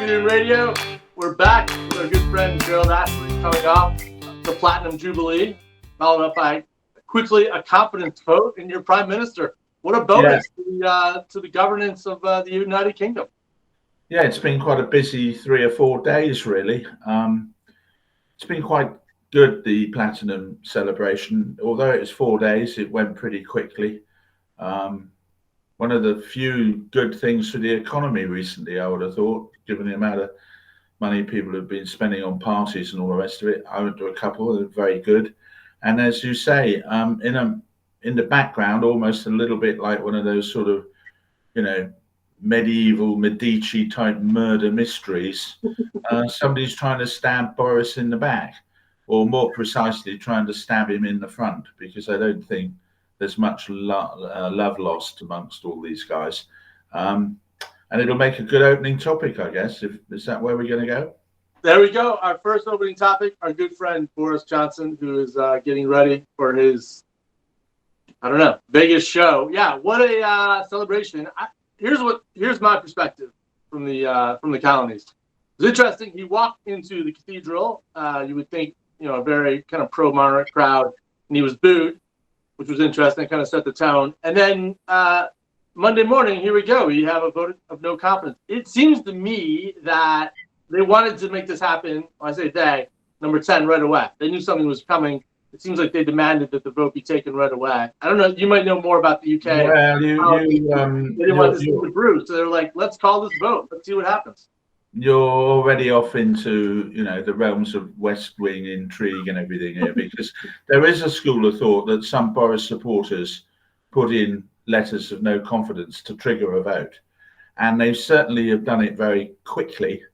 Brigadoon Radio. We're back with our good friend Gerald coming off the Platinum Jubilee, followed up by quickly a confidence vote in your Prime Minister. What a bonus to the governance of the United Kingdom. Yeah, it's been quite a busy 3 or 4 days, really. It's been quite good, the Platinum celebration. Although it was 4 days, it went pretty quickly. One of the few good things for the economy recently, I would have thought, given the amount of money people have been spending on parties and all the rest of it. I went to a couple that are very good. And as you say, in the background, almost a little bit like one of those sort of, medieval Medici type murder mysteries, somebody's trying to stab Boris in the back, or more precisely trying to stab him in the front, because I don't think there's much love lost amongst all these guys. And it'll make a good opening topic, I guess. Is that where we're going to go? There we go. Our first opening topic, our good friend Boris Johnson, who is getting ready for his, biggest show. Yeah, what a celebration. Here's my perspective from the colonies. It was interesting. He walked into the cathedral. You would think, a very kind of pro-monarch crowd, and he was booed, which was interesting, kind of set the tone. And then Monday morning, here we go. You have a vote of no confidence. It seems to me that they wanted to make this happen, when I say they, number 10 right away. They knew something was coming. It seems like they demanded that the vote be taken right away. I don't know. You might know more about the UK. Well, they didn't want this to brew, so they were like, let's call this vote. Let's see what happens. You're already off into, the realms of West Wing intrigue and everything here, because there is a school of thought that some Boris supporters put in letters of no confidence to trigger a vote. And they certainly have done it very quickly.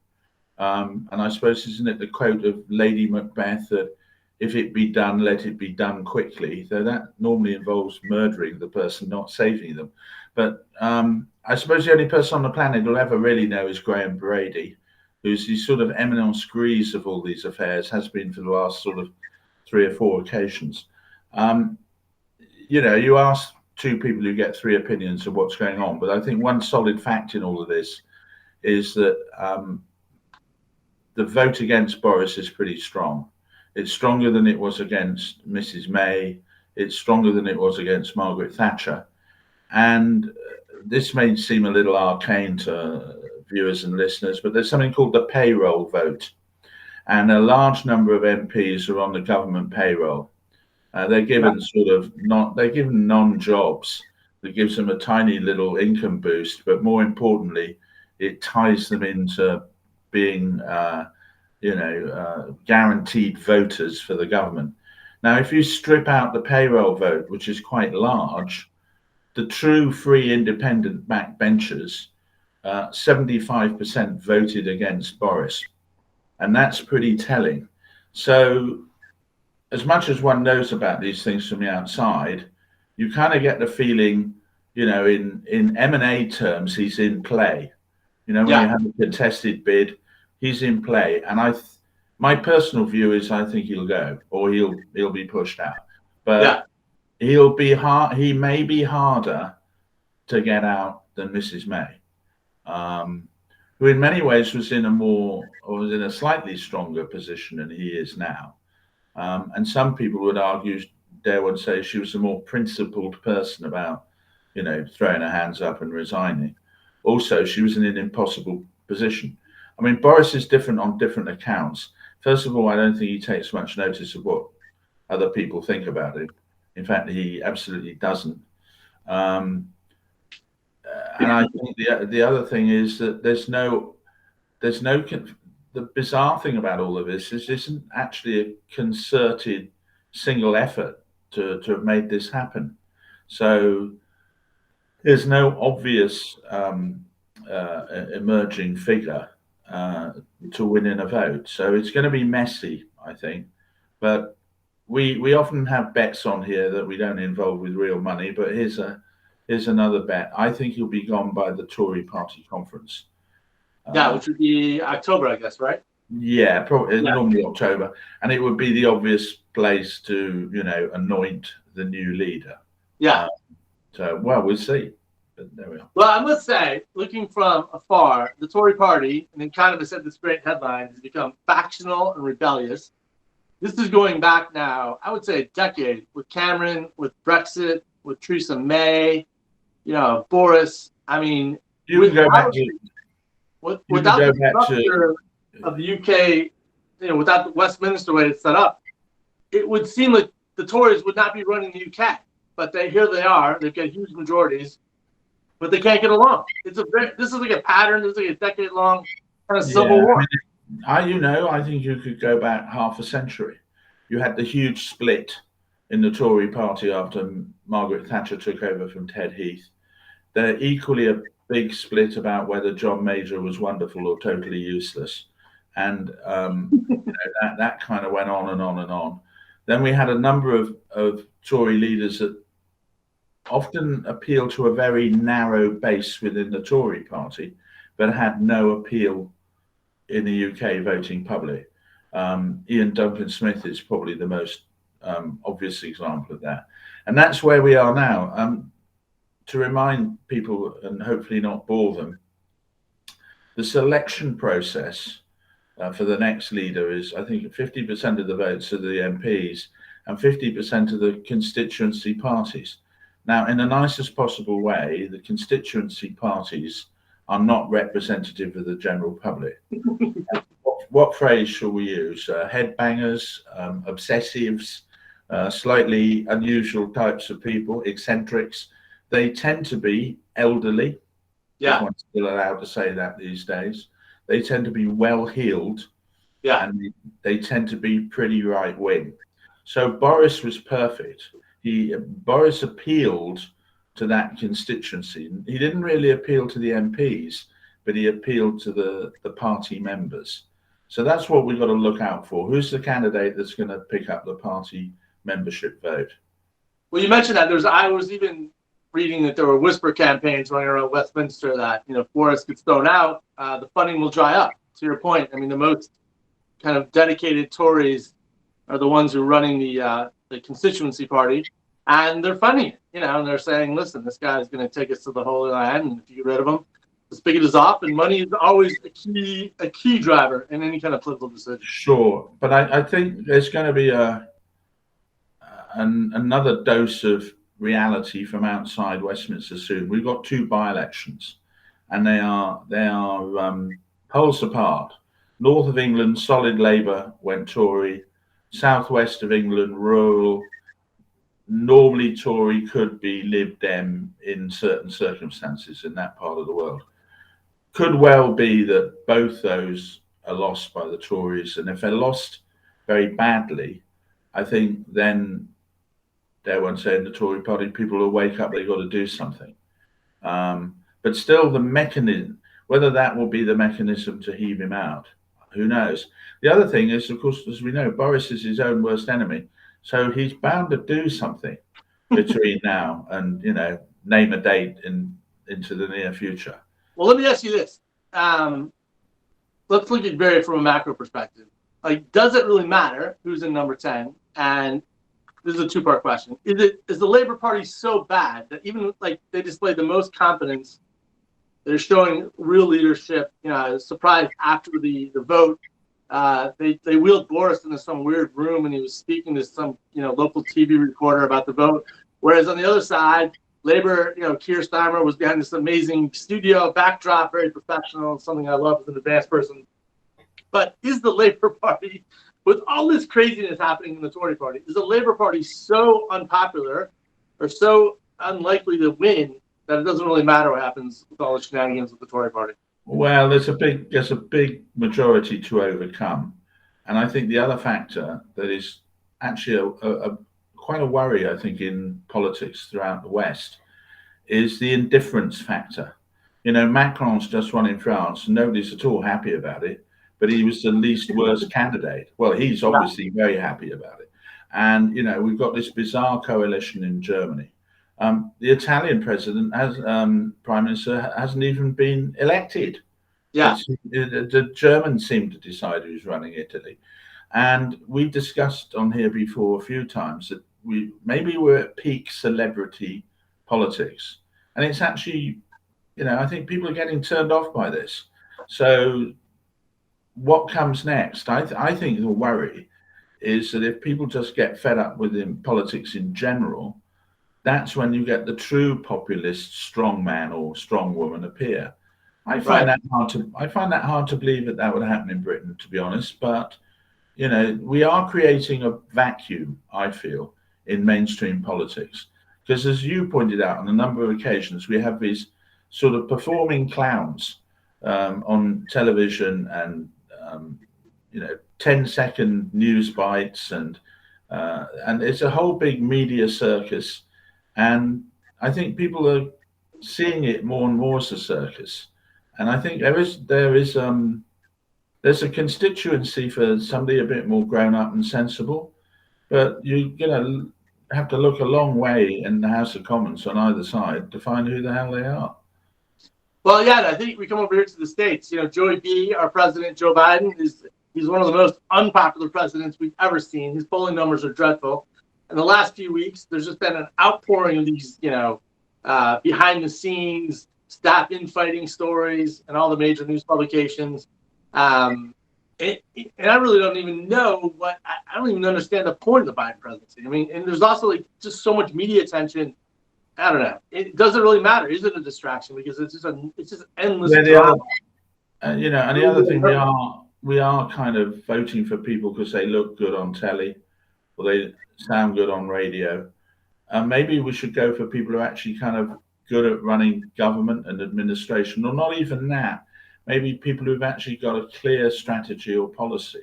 And I suppose, isn't it the quote of Lady Macbeth that if it be done, let it be done quickly, though that normally involves murdering the person, not saving them. But I suppose the only person on the planet who'll ever really know is Graham Brady, who's the sort of eminence grise of all these affairs, has been for the last sort of 3 or 4 occasions. You ask 2 people who get 3 opinions of what's going on, but I think one solid fact in all of this is that the vote against Boris is pretty strong. It's stronger than it was against Mrs. May. It's stronger than it was against Margaret Thatcher. And this may seem a little arcane to viewers and listeners, but there's something called the Payroll Vote. And a large number of MPs are on the government payroll. They're given non-jobs that gives them a tiny little income boost, but more importantly, it ties them into being guaranteed voters for the government. Now, if you strip out the payroll vote, which is quite large, the true free independent backbenchers, 75% voted against Boris. And that's pretty telling. So as much as one knows about these things from the outside, you kind of get the feeling, in M&A terms, he's in play. When you have a contested bid, he's in play, and my personal view is I think he'll go, or he'll be pushed out. But he'll be hard. He may be harder to get out than Mrs. May, who in many ways was in a slightly stronger position than he is now. And some people would argue, dare one say, she was a more principled person about, throwing her hands up and resigning. Also, she was in an impossible position. I mean, Boris is different on different accounts. First of all, I don't think he takes much notice of what other people think about him. In fact, he absolutely doesn't. And I think the other thing is that the bizarre thing about all of this is this isn't actually a concerted single effort to have made this happen. So there's no obvious emerging figure to win in a vote. So it's going to be messy, I think. But we often have bets on here that we don't involve with real money. But here's another bet. I think he'll be gone by the Tory Party conference. Which would be October, I guess, right? Yeah, probably normally October, and it would be the obvious place to anoint the new leader. Yeah. So we'll see. But there we are. Well, I must say, looking from afar, the Tory Party, and then kind of said this great headline, has become factional and rebellious. This is going back now, I would say, a decade with Cameron, with Brexit, with Theresa May, Boris. I mean, You can go back without the structure of the UK, without the Westminster way it's set up, it would seem like the Tories would not be running the UK. But here they are. They've got huge majorities, but they can't get along. This is like a pattern. This is like a decade-long kind of civil war. I think you could go back half a century. You had the huge split in the Tory Party after Margaret Thatcher took over from Ted Heath. They're equally a big split about whether John Major was wonderful or totally useless. And that kind of went on and on and on. Then we had a number of Tory leaders that often appealed to a very narrow base within the Tory party, but had no appeal in the UK voting public. Ian Duncan Smith is probably the most obvious example of that. And that's where we are now. To remind people, and hopefully not bore them, the selection process for the next leader is, I think, 50% of the votes are the MPs and 50% of the constituency parties. Now, in the nicest possible way, the constituency parties are not representative of the general public. What phrase shall we use? Headbangers, obsessives, slightly unusual types of people, eccentrics. They tend to be elderly. Yeah. Everyone's still allowed to say that these days. They tend to be well-heeled. Yeah. And they tend to be pretty right-wing. So Boris was perfect. Boris appealed to that constituency. He didn't really appeal to the MPs, but he appealed to the party members. So that's what we've got to look out for. Who's the candidate that's going to pick up the party membership vote? Well, you mentioned that. I was even reading that there were whisper campaigns running around Westminster that, if Boris gets thrown out, the funding will dry up. To your point, I mean, the most kind of dedicated Tories are the ones who are running the constituency party, and they're funding it, and they're saying, listen, this guy is going to take us to the Holy Land, and if you get rid of him, the spigot is off, and money is always a key driver in any kind of political decision. Sure, but I think there's going to be another dose of reality from outside Westminster soon. We've got 2 by-elections, and they are poles apart. North of England, solid Labour went Tory. Southwest of England, rural, normally Tory, could be Lib Dem in certain circumstances in that part of the world. Could well be that both those are lost by the Tories, and if they're lost very badly, I think then dare one say in the Tory party, people will wake up, they've got to do something. But still the mechanism, whether that will be the mechanism to heave him out, who knows? The other thing is, of course, as we know, Boris is his own worst enemy. So he's bound to do something between now and, name a date into the near future. Well, let me ask you this. Let's look at Barry from a macro perspective. Like, does it really matter who's in number 10? And this is a 2-part question. Is the Labour Party so bad that even they displayed the most competence, they're showing real leadership, surprised after the vote, they wheeled Boris into some weird room and he was speaking to some, local TV reporter about the vote. Whereas on the other side, Labour, Keir Starmer was behind this amazing studio backdrop, very professional, something I love as an advanced person. But is the Labour Party, with all this craziness happening in the Tory party, is the Labour Party so unpopular or so unlikely to win that it doesn't really matter what happens with all the shenanigans with the Tory party? Well, there's a big majority to overcome, and I think the other factor that is actually quite a worry, I think, in politics throughout the West, is the indifference factor. Macron's just won in France, and nobody's at all happy about it, but he was the least worst candidate. Well, he's obviously very happy about it, and we've got this bizarre coalition in Germany. The Italian president, prime minister, hasn't even been elected. Yeah, the Germans seem to decide who's running Italy, and we've discussed on here before a few times that we're at peak celebrity politics, and it's actually, I think people are getting turned off by this. So what comes next? I think the worry is that if people just get fed up with politics in general, that's when you get the true populist strong man or strong woman appear. I find that hard to believe that would happen in Britain, to be honest. But we are creating a vacuum, I feel, in mainstream politics, because as you pointed out on a number of occasions, we have these sort of performing clowns on television and 10-second news bites, and it's a whole big media circus. And I think people are seeing it more and more as a circus. And I think there's a constituency for somebody a bit more grown up and sensible, but you're have to look a long way in the House of Commons on either side to find who the hell they are. Well, yeah, I think we come over here to the States. Joey B., our president, Joe Biden, he's one of the most unpopular presidents we've ever seen. His polling numbers are dreadful. In the last few weeks, there's just been an outpouring of these, behind the scenes staff infighting stories and all the major news publications. And I really don't even know I don't even understand the point of the Biden presidency. I mean, and there's also just so much media attention. I don't know. It doesn't really matter. Is it a distraction? Because it's just endless. Yeah, and the other thing, we are kind of voting for people because they look good on telly or they sound good on radio. Maybe we should go for people who are actually kind of good at running government and administration, or not even that. Maybe people who've actually got a clear strategy or policy.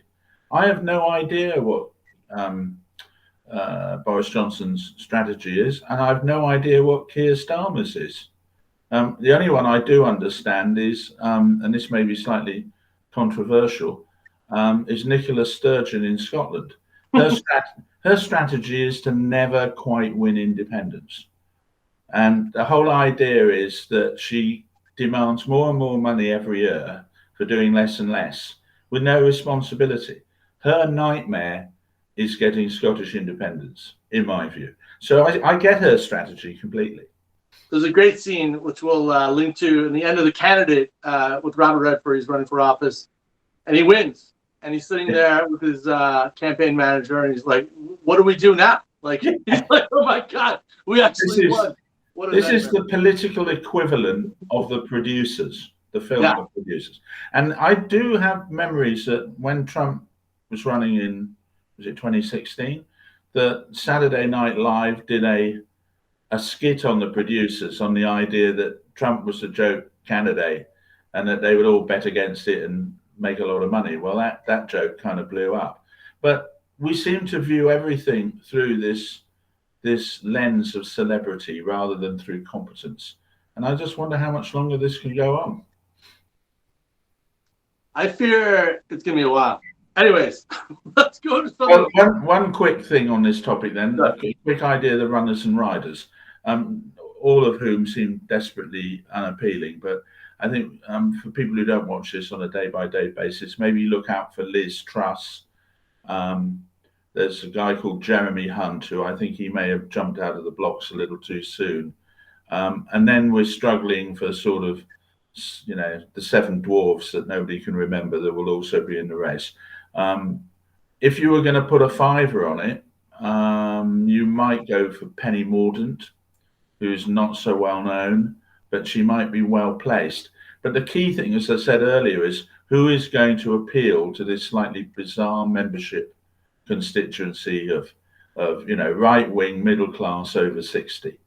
I have no idea what Boris Johnson's strategy is, and I have no idea what Keir Starmer's is. The only one I do understand is, and this may be slightly controversial, is Nicola Sturgeon in Scotland. Her strategy is to never quite win independence. And the whole idea is that she demands more and more money every year for doing less and less with no responsibility. Her nightmare is getting Scottish independence, in my view. So I get her strategy completely. There's a great scene, which we'll link to in the end of The Candidate with Robert Redford. He's running for office, and he wins. And he's sitting there with his campaign manager, and he's like, what do we do now? He's like, oh, my God, we actually won. This is the political equivalent of The Producers, the film The Producers. And I do have memories that when Trump was running in, was it 2016, that Saturday Night Live did a skit on The Producers on the idea that Trump was a joke candidate and that they would all bet against it and make a lot of money. Well, that joke kind of blew up. But we seem to view everything through this lens of celebrity rather than through competence. And I just wonder how much longer this can go on. I fear it's going to be a while. Anyways, let's go to something. Well, one quick thing on this topic then. A quick idea of the runners and riders, all of whom seem desperately unappealing. But I think for people who don't watch this on a day-by-day basis, maybe look out for Liz Truss. There's a guy called Jeremy Hunt, who I think he may have jumped out of the blocks a little too soon. And then we're struggling for sort of, the seven dwarfs that nobody can remember that will also be in the race. If you were going to put a fiver on it, you might go for Penny Mordaunt, who's not so well known, but she might be well placed. But the key thing, as I said earlier, is who is going to appeal to this slightly bizarre membership constituency of right wing, middle class, over 60.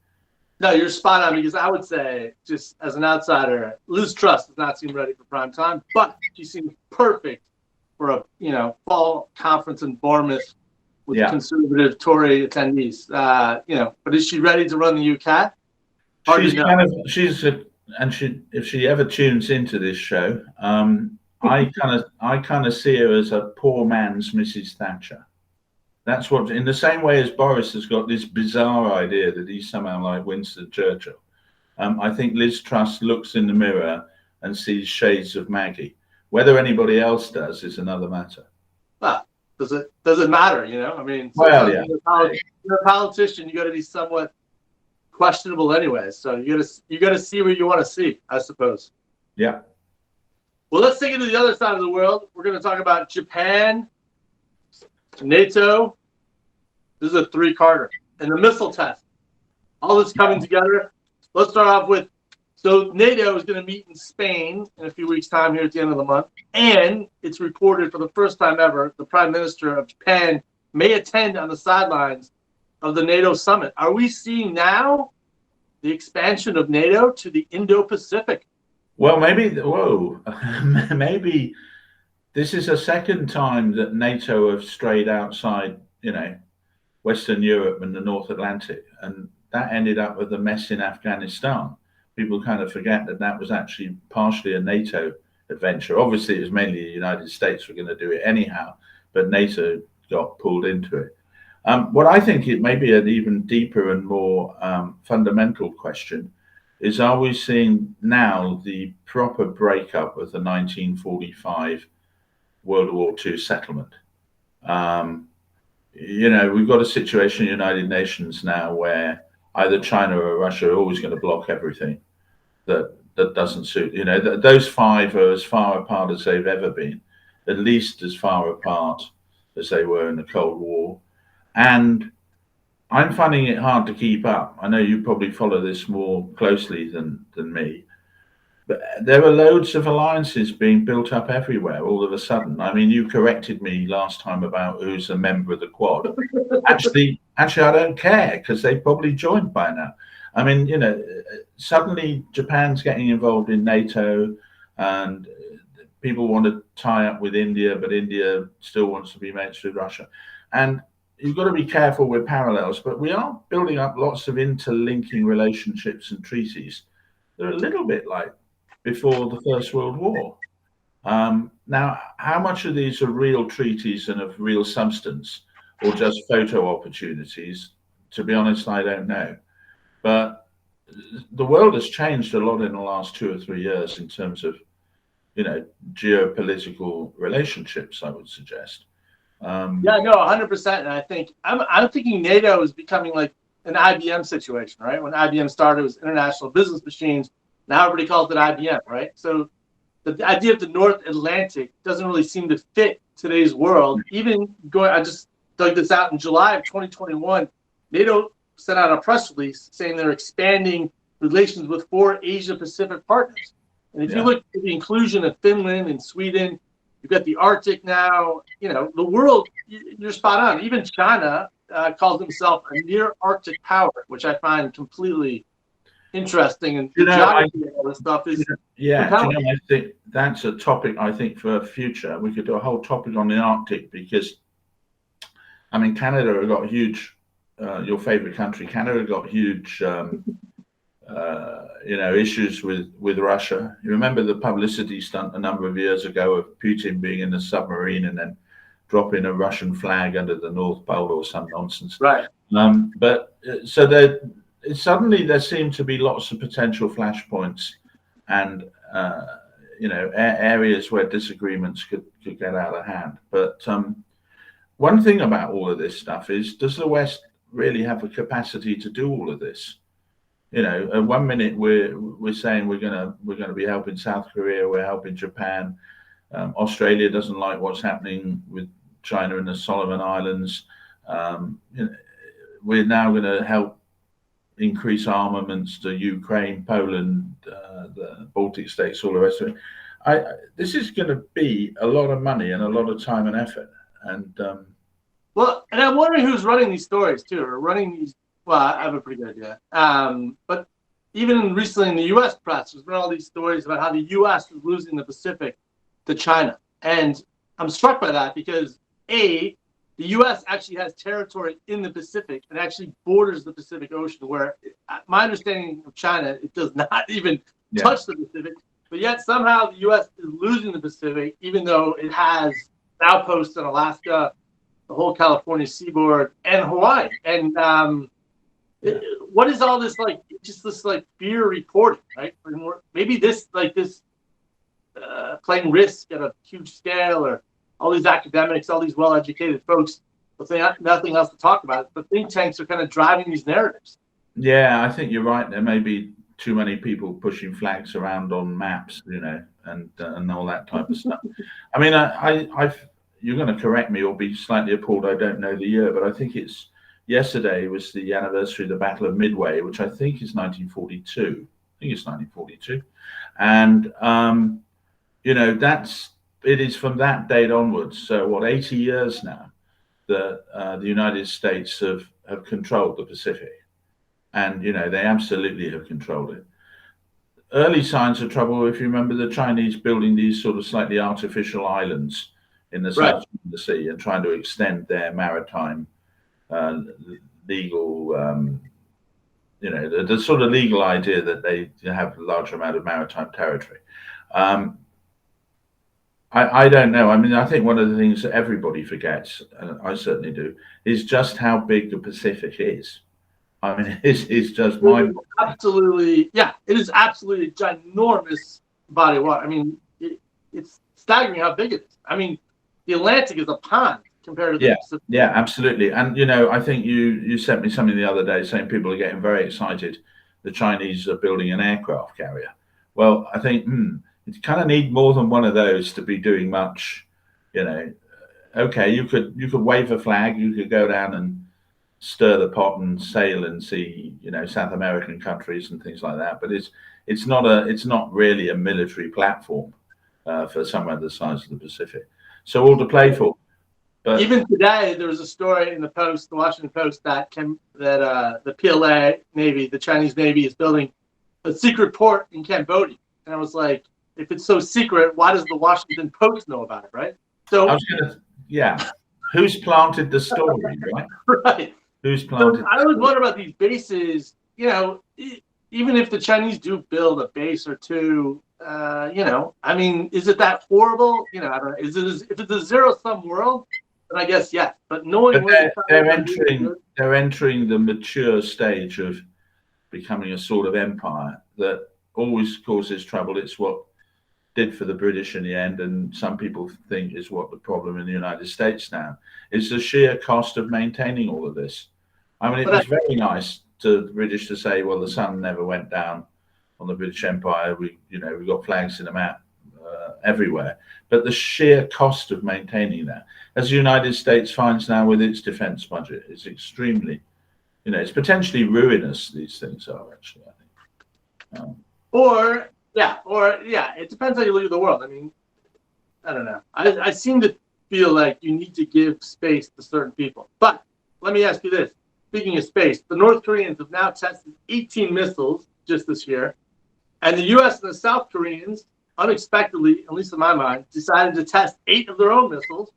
No, you're spot on, because I would say, just as an outsider, Liz Truss does not seem ready for prime time, but she seems perfect for a fall conference in Bournemouth with conservative Tory attendees. But is she ready to run the UK? If she ever tunes into this show, I kind of see her as a poor man's Mrs. Thatcher. That's what, in the same way as Boris has got this bizarre idea that he's somehow like Winston Churchill. I think Liz Truss looks in the mirror and sees shades of Maggie. Whether anybody else does is another matter. Well, does it matter? I mean, well, yeah. You're a politician. You got to be somewhat questionable anyway. So you gotta see what you want to see, I suppose. Yeah. Well, let's take it to the other side of the world. We're going to talk about Japan, NATO. This is a three-carter. And the missile test. All this coming together. Let's start off with, so NATO is going to meet in Spain in a few weeks' time here at the end of the month. And it's reported for the first time ever, the Prime Minister of Japan may attend on the sidelines of the NATO summit. Are we seeing now the expansion of NATO to the Indo-Pacific? Well, maybe this is a second time that NATO have strayed outside, Western Europe and the North Atlantic, and that ended up with a mess in Afghanistan. People kind of forget that was actually partially a NATO adventure. Obviously, it was mainly the United States were going to do it anyhow, but NATO got pulled into it. What I think it may be an even deeper and more fundamental question is, are we seeing now the proper breakup of the 1945 World War II settlement? We've got a situation in the United Nations now where either China or Russia are always going to block everything that doesn't suit. Those five are as far apart as they've ever been, at least as far apart as they were in the Cold War. And I'm finding it hard to keep up. I know you probably follow this more closely than me, but there are loads of alliances being built up everywhere all of a sudden. I mean, you corrected me last time about who's a member of the Quad. Actually, I don't care, because they probably joined by now. I mean, suddenly Japan's getting involved in NATO, and people want to tie up with India, but India still wants to be mates with Russia. And you've got to be careful with parallels, but we are building up lots of interlinking relationships and treaties. They're a little bit like before the First World War. Now, how much of these are real treaties and of real substance, or just photo opportunities? To be honest, I don't know. But the world has changed a lot in the last 2 or 3 years in terms of, geopolitical relationships, I would suggest. Yeah, no, 100%. And I think I'm thinking NATO is becoming like an IBM situation, right? When IBM started, it was International Business Machines. Now everybody calls it IBM, right? So the idea of the North Atlantic doesn't really seem to fit today's world. I just dug this out in July of 2021. NATO sent out a press release saying they're expanding relations with 4 Asia-Pacific partners. And if you look at the inclusion of Finland and Sweden, you've got the Arctic now, the world, you're spot on. Even China calls himself a near Arctic power, which I find completely interesting. And the geography of all this stuff is I think that's a topic, for future. We could do a whole topic on the Arctic, because, Canada have got huge, your favorite country, Canada got huge, issues with Russia. You remember the publicity stunt a number of years ago of Putin being in a submarine and then dropping a Russian flag under the North Pole or some nonsense. Right. Suddenly there seem to be lots of potential flashpoints and, areas where disagreements could get out of hand. But one thing about all of this stuff is, does the West really have the capacity to do all of this? At 1 minute we're saying we're gonna be helping South Korea, we're helping Japan. Australia doesn't like what's happening with China and the Solomon Islands. We're now going to help increase armaments to Ukraine, Poland, the Baltic states, all the rest of it. This is going to be a lot of money and a lot of time and effort. And and I'm wondering who's running these stories too, or running these. Well, I have a pretty good idea. But even recently in the U.S. press, there's been all these stories about how the U.S. is losing the Pacific to China. And I'm struck by that because, the U.S. actually has territory in the Pacific and actually borders the Pacific Ocean, where my understanding of China, it does not even touch the Pacific. But yet somehow the U.S. is losing the Pacific, even though it has outposts in Alaska, the whole California seaboard, and Hawaii. And what is all this like? Just this like fear reporting, right? Maybe this playing risk at a huge scale, or all these academics, all these well-educated folks, with nothing else to talk about. The think tanks are kind of driving these narratives. Yeah, I think you're right. There may be too many people pushing flags around on maps, and all that type of stuff. I mean, you're going to correct me or be slightly appalled. I don't know the year, but I think it's yesterday was the anniversary of the Battle of Midway, which I think is 1942. I think it's 1942, and it is from that date onwards. So what, 80 years now that the United States have controlled the Pacific. And they absolutely have controlled it. Early signs of trouble, if you remember the Chinese building these sort of slightly artificial islands in the Right. South China Sea and trying to extend their maritime legal, the sort of legal idea that they have a large amount of maritime territory. I don't know. I mean, I think one of the things that everybody forgets, and I certainly do, is just how big the Pacific is. I mean, it's just absolutely, yeah, it is absolutely a ginormous body of water. I mean, it's staggering how big it is. I mean, the Atlantic is a pond compared to the Pacific. Yeah, absolutely. And I think you sent me something the other day saying people are getting very excited. The Chinese are building an aircraft carrier. Well, I think you kind of need more than one of those to be doing much. Okay, you could wave a flag, you could go down and stir the pot and sail and see South American countries and things like that, but it's not really a military platform for somewhere the size of the Pacific, so all to play for. But even today there was a story in the Washington Post that the PLA Navy, the Chinese Navy, is building a secret port in Cambodia, and I was like, if it's so secret, why does the Washington Post know about it, right? So who's planted the story, right? Right. Who's planted? I always wonder about these bases. Even if the Chinese do build a base or two, I mean, is it that horrible? I don't know. If it's a zero-sum world, then I guess yes. But knowing they're entering the mature stage of becoming a sort of empire that always causes trouble. It's what did for the British in the end, and some people think is what the problem in the United States now is: the sheer cost of maintaining all of this. I mean, it was very nice to the British to say, well, the sun never went down on the British Empire. We got flags in the map everywhere, but the sheer cost of maintaining that, as the United States finds now with its defense budget, is extremely, it's potentially ruinous. These things are actually, I think. It depends how you look at the world. I mean, I don't know. I seem to feel like you need to give space to certain people. But let me ask you this. Speaking of space, the North Koreans have now tested 18 missiles just this year. And the U.S. and the South Koreans, unexpectedly, at least in my mind, decided to test 8 of their own missiles,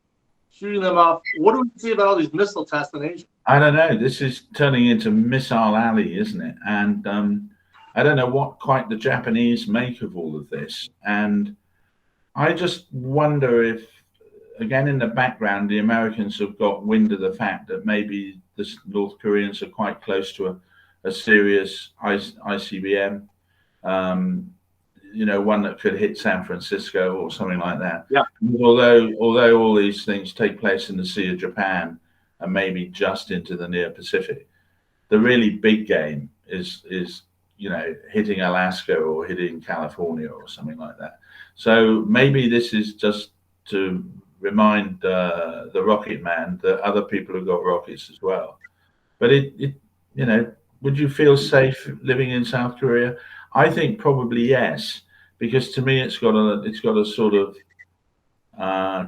shooting them off. What do we see about all these missile tests in Asia? I don't know. This is turning into Missile Alley, isn't it? And I don't know what quite the Japanese make of all of this. And I just wonder if, again, in the background, the Americans have got wind of the fact that maybe the North Koreans are quite close to a serious ICBM, one that could hit San Francisco or something like that. Yeah. Although all these things take place in the Sea of Japan and maybe just into the near Pacific, the really big game is hitting Alaska or hitting California or something like that. So maybe this is just to remind the Rocket Man that other people have got rockets as well. But would you feel safe living in South Korea? I think probably yes, because to me it's got a sort of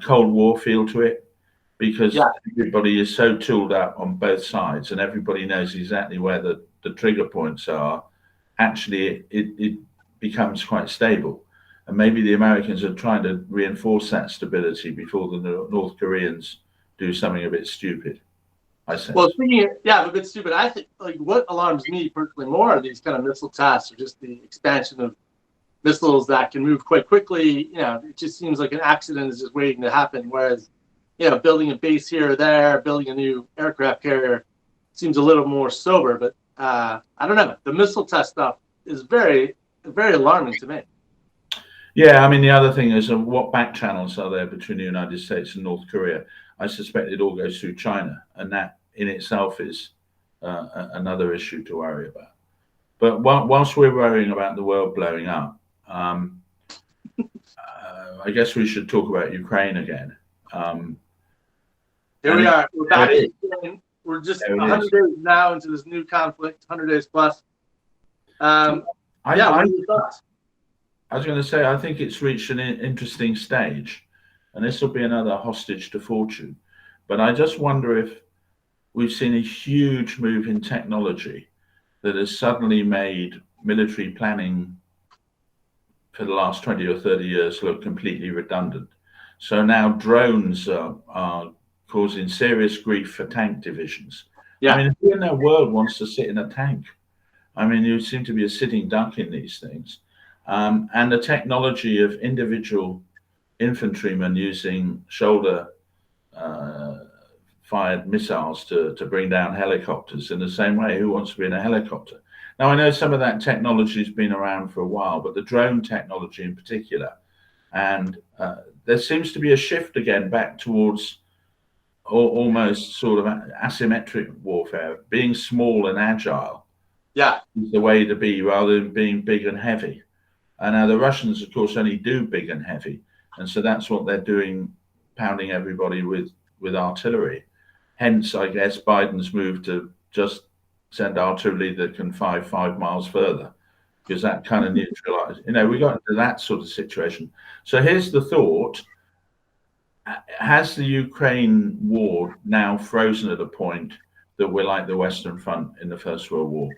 Cold War feel to it, because everybody is so tooled up on both sides and everybody knows exactly where the trigger points are. Actually, it becomes quite stable. And maybe the Americans are trying to reinforce that stability before the North Koreans do something a bit stupid, I think. Well, speaking of a bit stupid, I think what alarms me personally more are these kind of missile tests, or just the expansion of missiles that can move quite quickly. It just seems like an accident is just waiting to happen. Whereas, building a base here or there, building a new aircraft carrier seems a little more sober. But I don't know. The missile test stuff is very, very alarming to me. Yeah, I mean, the other thing is what back channels are there between the United States and North Korea? I suspect it all goes through China, and that in itself is another issue to worry about. But whilst we're worrying about the world blowing up, I guess we should talk about Ukraine again. Here we are. We're back in Ukraine. We're just 100 days now into this new conflict, 100 days plus. What are your thoughts? I was going to say, I think it's reached an interesting stage, and this will be another hostage to fortune. But I just wonder if we've seen a huge move in technology that has suddenly made military planning for the last 20 or 30 years look completely redundant. So now drones are causing serious grief for tank divisions. Yeah. I mean, who in their world wants to sit in a tank? I mean, you seem to be a sitting duck in these things. And the technology of individual infantrymen using shoulder fired missiles to bring down helicopters in the same way. Who wants to be in a helicopter? Now, I know some of that technology has been around for a while, but the drone technology in particular, and there seems to be a shift again back towards almost sort of asymmetric warfare, being small and agile. Yeah, is the way to be rather than being big and heavy. And now the Russians, of course, only do big and heavy, and so that's what they're doing, pounding everybody with artillery. Hence, I guess Biden's move to just send artillery that can fire 5 miles further, because that kind of neutralized. We got into that sort of situation. So here's the thought: has the Ukraine war now frozen at a point that we're like the Western Front in the First World War?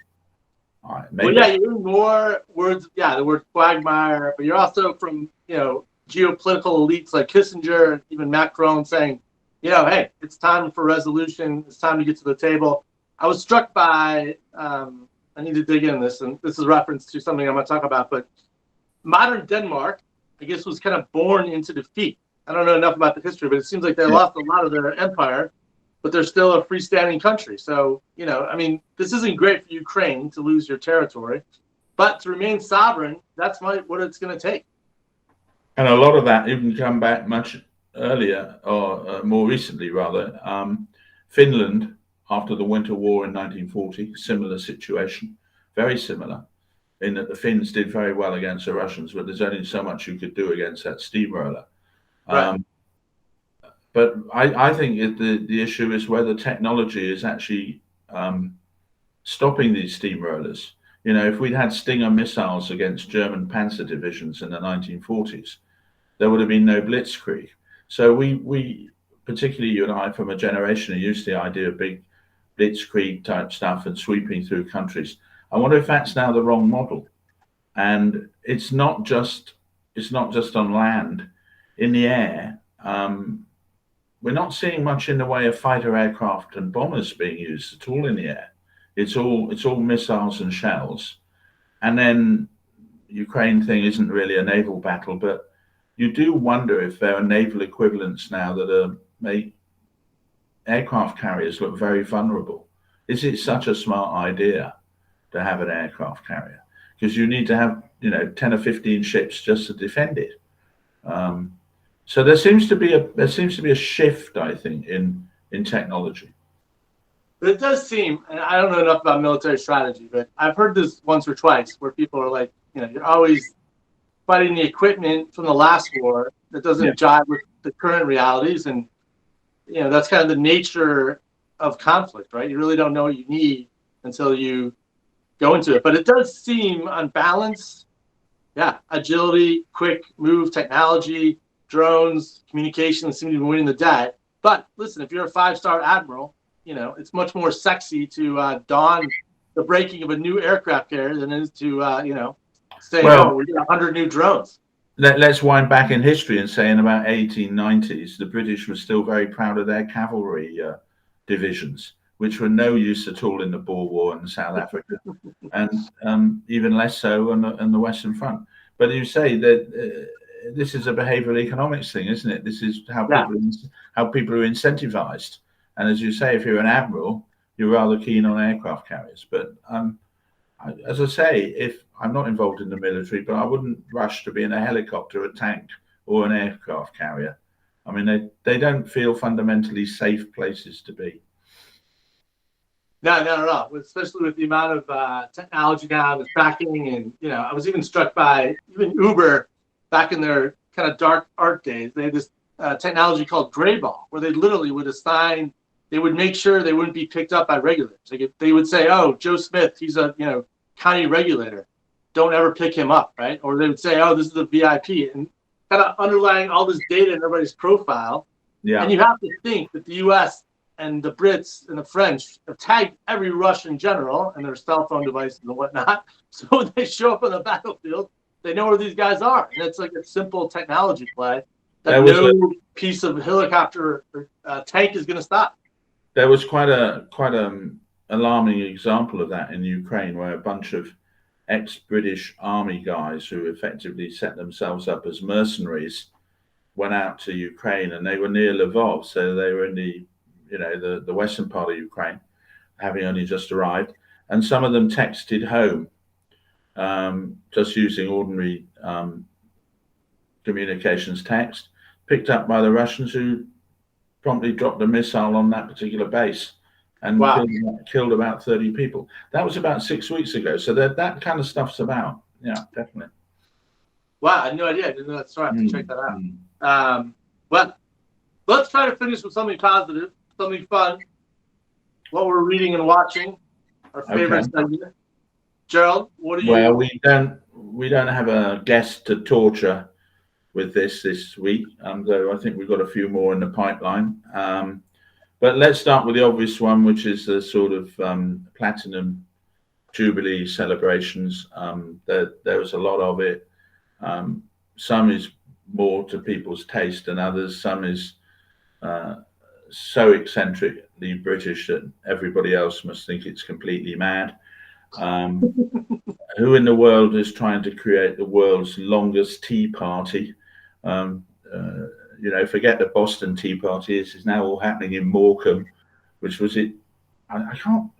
All right, maybe. Well, yeah, you're more words. Yeah, the word quagmire, but you're also from geopolitical elites like Kissinger and even Macron saying, hey, it's time for resolution. It's time to get to the table. I was struck by. I need to dig in this, and this is a reference to something I'm going to talk about. But modern Denmark, I guess, was kind of born into defeat. I don't know enough about the history, but it seems like they lost a lot of their empire, but they're still a freestanding country. So, this isn't great for Ukraine to lose your territory, but to remain sovereign, that's what it's going to take. And a lot of that even come back much earlier, or more recently, rather. Finland, after the Winter War in 1940, similar situation, very similar, in that the Finns did very well against the Russians, but there's only so much you could do against that steamroller. Right. But I think the issue is whether technology is actually stopping these steamrollers. If we'd had Stinger missiles against German panzer divisions in the 1940s, there would have been no blitzkrieg. So we particularly you and I, from a generation who used the idea of big blitzkrieg type stuff and sweeping through countries. I wonder if that's now the wrong model. And it's not just on land. In the air, we're not seeing much in the way of fighter aircraft and bombers being used at all in the air. It's all missiles and shells. And then Ukraine thing isn't really a naval battle, but you do wonder if there are naval equivalents now that make aircraft carriers look very vulnerable. Is it such a smart idea to have an aircraft carrier? Because you need to have 10 or 15 ships just to defend it. So there seems to be a shift, I think, in technology. But it does seem, and I don't know enough about military strategy, but I've heard this once or twice where people are like, you're always fighting the equipment from the last war that doesn't jive with the current realities, and that's kind of the nature of conflict, right? You really don't know what you need until you go into it. But it does seem, on balance, agility, quick move, technology, drones, communications seem to be winning the day. But listen, if you're a 5-star admiral, it's much more sexy to don the breaking of a new aircraft carrier than it is to, say, we got 100 new drones. Let's wind back in history and say in about 1890s, the British were still very proud of their cavalry divisions, which were no use at all in the Boer War in South Africa, and even less so on the Western Front. But you say that this is a behavioral economics thing, isn't it? This is how people are incentivized. And as you say, if you're an admiral, you're rather keen on aircraft carriers. But as I say, if I'm not involved in the military, but I wouldn't rush to be in a helicopter, a tank, or an aircraft carrier. I mean, they don't feel fundamentally safe places to be. No, not at all. Especially with the amount of technology now, the tracking, and I was even struck by even Uber back in their kind of dark art days. They had this technology called Grayball, where they literally would assign. They would make sure they wouldn't be picked up by regulators. Like if they would say, "Oh, Joe Smith, he's a county regulator. Don't ever pick him up," right? Or they would say, "Oh, this is a VIP," and kind of underlying all this data in everybody's profile. Yeah. And you have to think that the U.S. and the Brits and the French have tagged every Russian general and their cell phone devices and whatnot. So when they show up on the battlefield, they know where these guys are. And it's like a simple technology play that no piece of helicopter or tank is going to stop. There was quite a alarming example of that in Ukraine, where a bunch of ex-British army guys who effectively set themselves up as mercenaries went out to Ukraine, and they were near Lvov, so they were in the western part of Ukraine, having only just arrived, and some of them texted home, just using ordinary communications text, picked up by the Russians, who promptly dropped a missile on that particular base and killed about 30 people. That was about 6 weeks ago. So that kind of stuff's about. Yeah, definitely. Wow, I had no idea. I didn't know that. Sorry, I have to check that out. But let's try to finish with something positive, something fun. What we're reading and watching, our favorite segment. Gerald, what are you? Well, we don't have a guest to torture with this week, though I think we've got a few more in the pipeline. But let's start with the obvious one, which is the sort of platinum jubilee celebrations. There was a lot of it. Some is more to people's taste than others. Some is so eccentrically British that everybody else must think it's completely mad. Who in the world is trying to create the world's longest tea party? Forget the Boston Tea Party. This is now all happening in Morecambe, which was it?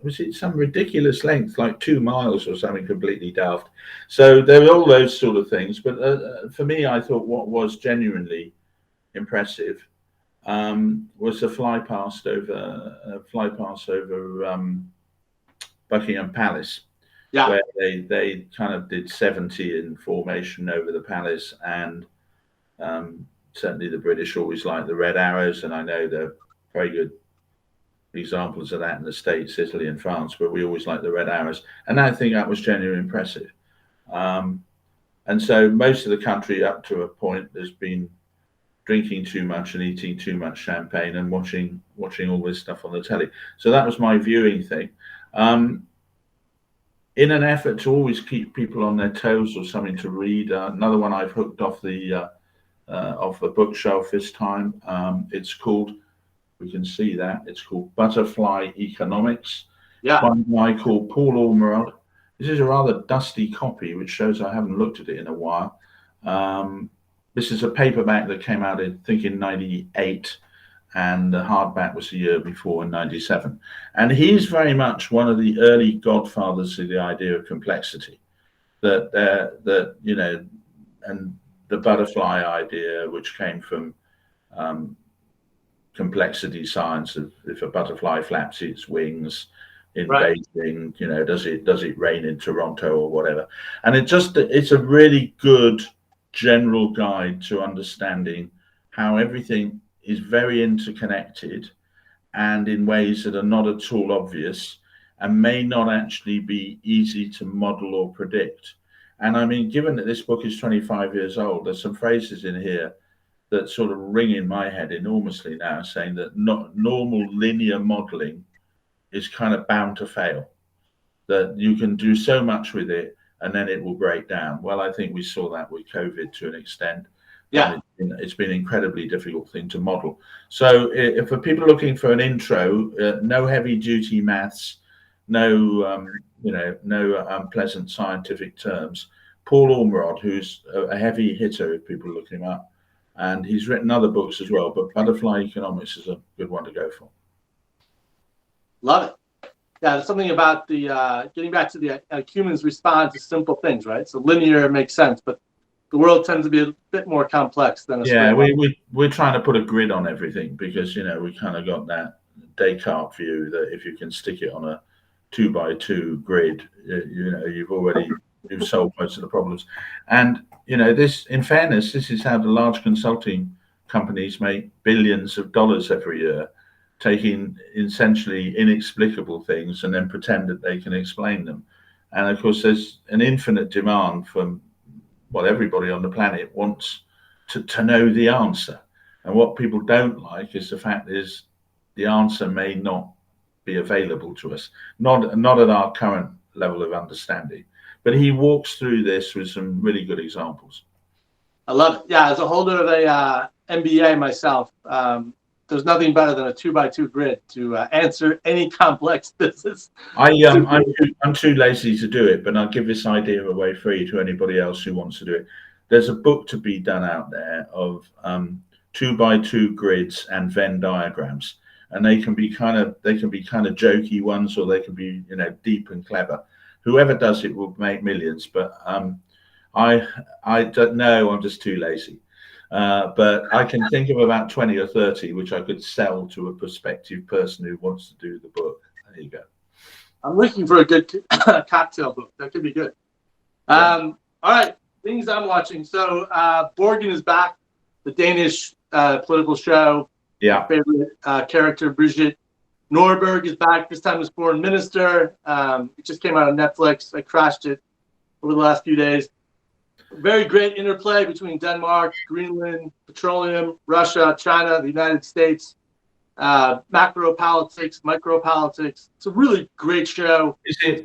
Was it some ridiculous length, like 2 miles or something completely daft? So there were all those sort of things. But for me, I thought what was genuinely impressive was the fly past over Buckingham Palace, where they kind of did 70 in formation over the palace, and certainly the British always like the red arrows, and I know they're very good examples of that in the States, Italy and France, but we always like the red arrows, and I think that was genuinely impressive. And so most of the country, up to a point, has been drinking too much and eating too much champagne and watching all this stuff on the telly. So that was my viewing thing. In an effort to always keep people on their toes or something to read, another one I've hooked off the bookshelf this time. It's called, we can see that, it's called Butterfly Economics. Yeah. By a guy called Paul Ormerod. This is a rather dusty copy, which shows I haven't looked at it in a while. This is a paperback that came out in 98, and the hardback was the year before in 97. And he's very much one of the early godfathers of the idea of complexity, and the butterfly idea, which came from complexity science of if a butterfly flaps its wings in Beijing, does it rain in Toronto or whatever? And it's a really good general guide to understanding how everything is very interconnected and in ways that are not at all obvious and may not actually be easy to model or predict. And I mean, given that this book is 25 years old, there's some phrases in here that sort of ring in my head enormously now, saying that normal linear modeling is kind of bound to fail, that you can do so much with it and then it will break down. Well, I think we saw that with COVID to an extent. Yeah, it's been an incredibly difficult thing to model. So if for people looking for an intro, no heavy duty maths, no unpleasant scientific terms, Paul Ormerod, who's a heavy hitter if people look him up, and he's written other books as well, but Butterfly Economics is a good one to go for. Love it. Yeah, there's something about the getting back to the humans respond to simple things, right? So linear makes sense, but the world tends to be a bit more complex than a we're trying to put a grid on everything because we kind of got that Descartes view that if you can stick it on 2x2 grid, you've solved most of the problems. And this, in fairness, this is how the large consulting companies make billions of dollars every year, taking essentially inexplicable things and then pretend that they can explain them. And of course, there's an infinite demand from everybody on the planet wants to know the answer. And what people don't like is the fact is the answer may not be available to us, not at our current level of understanding. But he walks through this with some really good examples. I love it. Yeah, as a holder of a MBA myself, there's nothing better than a 2x2 grid to answer any complex business. I'm too lazy to do it, but I'll give this idea away free to anybody else who wants to do it. There's a book to be done out there of 2x2 grids and Venn diagrams, and they can be kind of jokey ones, or they can be deep and clever. Whoever does it will make millions, but I don't know. I'm just too lazy. But I can think of about 20 or 30 which I could sell to a prospective person who wants to do the book. There you go. I'm looking for a good cocktail book. That could be good. All right, things I'm watching. So Borgen is back, the Danish political show. Yeah. My favorite character, Brigitte Norberg, is back, this time as foreign minister. It just came out on Netflix. I crashed it over the last few days. Very great interplay between Denmark, Greenland, petroleum, Russia, China, the United States, macro politics, micro politics. It's a really great show. Is it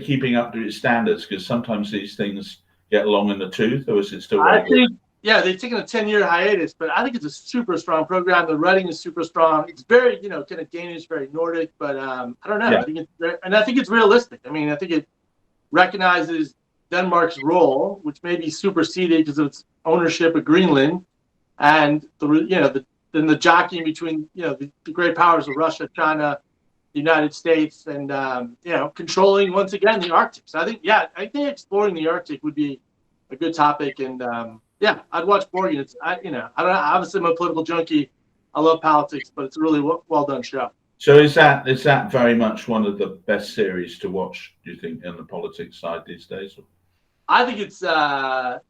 keeping up to its standards? Because sometimes these things get long in the tooth, or is it still? I think, yeah, they've taken a 10-year hiatus, but I think it's a super strong program. The writing is super strong. It's very, kind of Danish, very Nordic, but I don't know. Yeah. I think it's realistic. I mean, I think it recognizes Denmark's role, which may be superseded because of its ownership of Greenland, and the jockeying between the great powers of Russia, China, the United States, and controlling once again the Arctic. So I think exploring the Arctic would be a good topic, and I'd watch Borgen. It's I don't know. Obviously, I'm a political junkie. I love politics, but it's a really well done show. So is that very much one of the best series to watch, do you think, in the politics side these days? I think it's I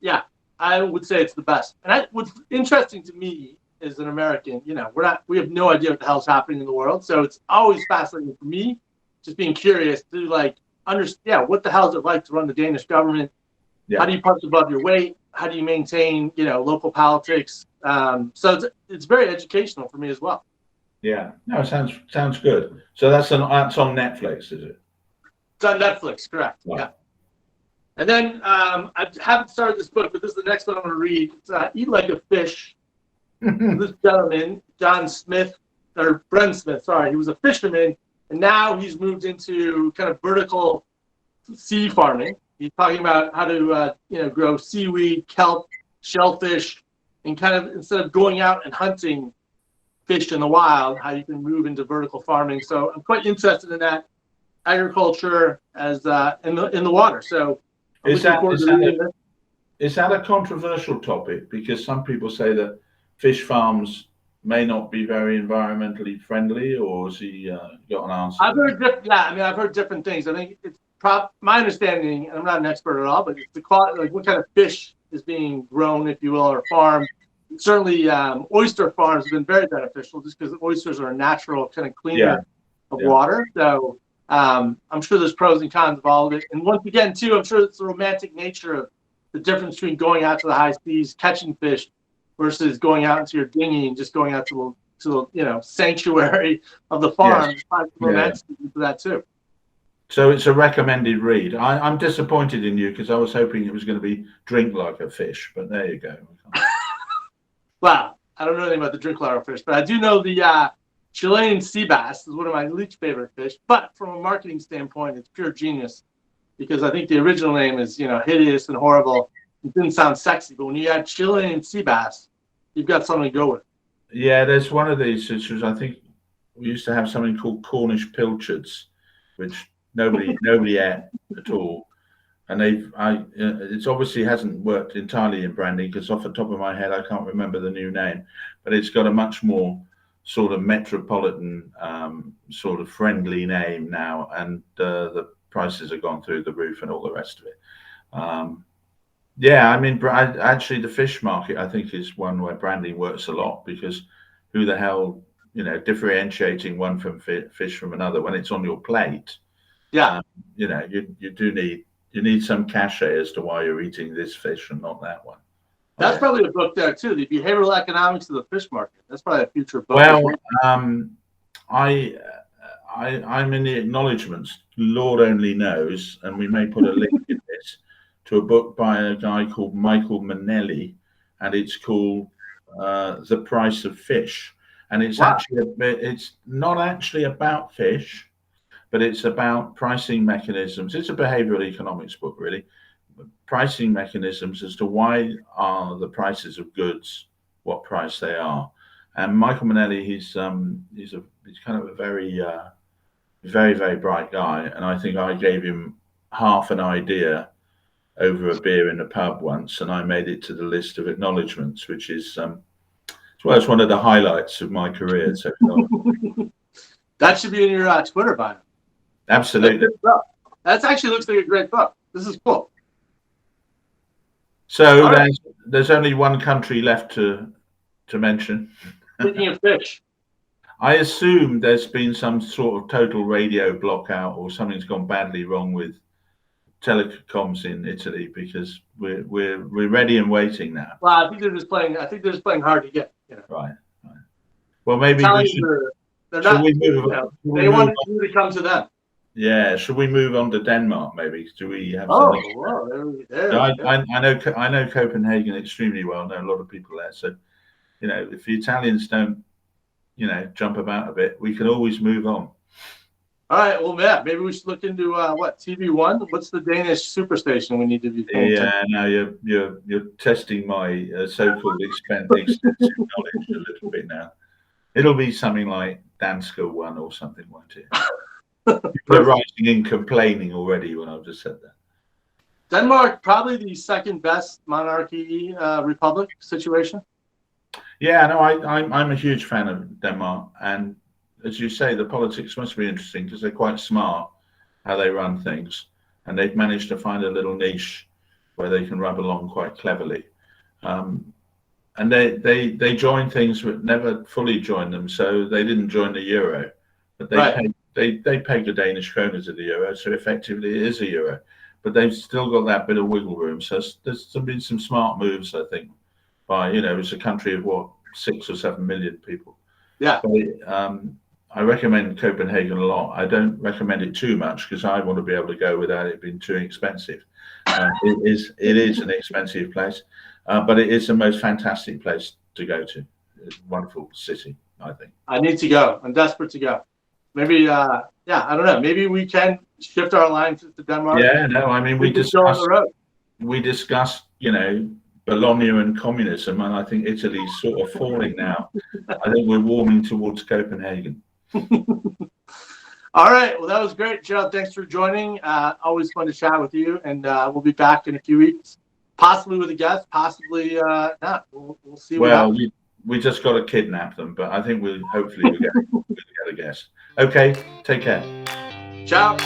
would say it's the best. And what's interesting to me as an American, we have no idea what the hell's happening in the world. So it's always fascinating for me, just being curious to understand what the hell is it like to run the Danish government? Yeah. How do you punch above your weight? How do you maintain, local politics? So it's very educational for me as well. Yeah, no, it sounds good. So that's on Netflix, is it? It's on Netflix, correct? Wow. Yeah. And then I haven't started this book, but this is the next one I'm going to read. It's Eat Like a Fish. This gentleman, Bren Smith, sorry, he was a fisherman, and now he's moved into kind of vertical sea farming. He's talking about how to grow seaweed, kelp, shellfish, and kind of instead of going out and hunting fish in the wild, how you can move into vertical farming. So I'm quite interested in that agriculture as in the water. So is that a controversial topic? Because some people say that fish farms may not be very environmentally friendly, or has he got an answer? I've heard different things. I think it's my understanding, and I'm not an expert at all, but it's the quality, like what kind of fish is being grown, if you will, or farmed. Certainly, oyster farms have been very beneficial just because oysters are a natural kind of cleaner of water. So I'm sure there's pros and cons of all of it. And once again, too, I'm sure it's the romantic nature of the difference between going out to the high seas, catching fish, versus going out into your dinghy and just going out to the sanctuary of the farm. Yes. There's romantic to that too. So it's a recommended read. I'm disappointed in you because I was hoping it was going to be Drink Like a Fish, but there you go. Well, I don't know anything about the drink like a fish, but I do know the Chilean sea bass is one of my least favorite fish. But from a marketing standpoint, it's pure genius because I think the original name is hideous and horrible. It didn't sound sexy, but when you add Chilean sea bass, you've got something to go with. Yeah, there's one of these which I think we used to have something called Cornish pilchards, which nobody ate at all. And it obviously hasn't worked entirely in branding because off the top of my head, I can't remember the new name, but it's got a much more sort of metropolitan sort of friendly name now, and the prices have gone through the roof and all the rest of it. Yeah, I mean, actually, the fish market, I think, is one where branding works a lot, because who the hell, differentiating one from fish from another when it's on your plate. Yeah. You need some cachet as to why you're eating this fish and not that one. That's probably a book there too. The behavioral economics of the fish market. That's probably a future book. Well, I'm in the acknowledgements. Lord only knows, and we may put a link in this to a book by a guy called Michael Manelli, and it's called The Price of Fish. And it's it's not actually about fish, but it's about pricing mechanisms. It's a behavioral economics book, really. Pricing mechanisms as to why are the prices of goods what price they are. And Michael Manelli, he's kind of a very, very bright guy, and I think I gave him half an idea over a beer in a pub once, and I made it to the list of acknowledgements, which is it's one of the highlights of my career so far. That should be in your Twitter bio. Absolutely. That actually looks like a great book. This is cool. So there's only one country left to mention. Speaking of fish, I assume there's been some sort of total radio blockout, or something's gone badly wrong with telecoms in Italy, because we're ready and waiting now. Well, I think they're just playing hard to get. Right. Well, maybe we should. They're not. They want you to come to them. Yeah, should we move on to Denmark? Maybe do we have? I know Copenhagen extremely well. I know a lot of people there. So, if the Italians don't, jump about a bit, we can always move on. All right. Well, yeah, maybe we should look into TV1. What's the Danish superstation we need to be paying attention? Now you're testing my so-called extensive knowledge a little bit now. It'll be something like Danska 1 or something, won't it? People are writing in complaining already when I've just said that. Denmark, probably the second best monarchy republic situation. Yeah, no, I'm a huge fan of Denmark, and as you say, the politics must be interesting because they're quite smart how they run things, and they've managed to find a little niche where they can rub along quite cleverly. And they join things but never fully join them, so they didn't join the euro, but they pegged the Danish kroner to the euro, so effectively it is a euro, but they've still got that bit of wiggle room. So there's been some smart moves, I think, by it's a country of 6 or 7 million people. Yeah. But, I recommend Copenhagen a lot. I don't recommend it too much because I want to be able to go without it being too expensive. It is an expensive place, but it is the most fantastic place to go to. It's a wonderful city, I think. I need to go. I'm desperate to go. Maybe, I don't know. Maybe we can shift our line to Denmark. Yeah, no, I mean, we discussed, Bologna and communism, and I think Italy's sort of falling now. I think we're warming towards Copenhagen. All right. Well, that was great, Gerald. Thanks for joining. Always fun to chat with you, and we'll be back in a few weeks, possibly with a guest, possibly not. We'll see. Well, we just got to kidnap them, but I think hopefully we'll get a guest. Okay. Take care. Ciao.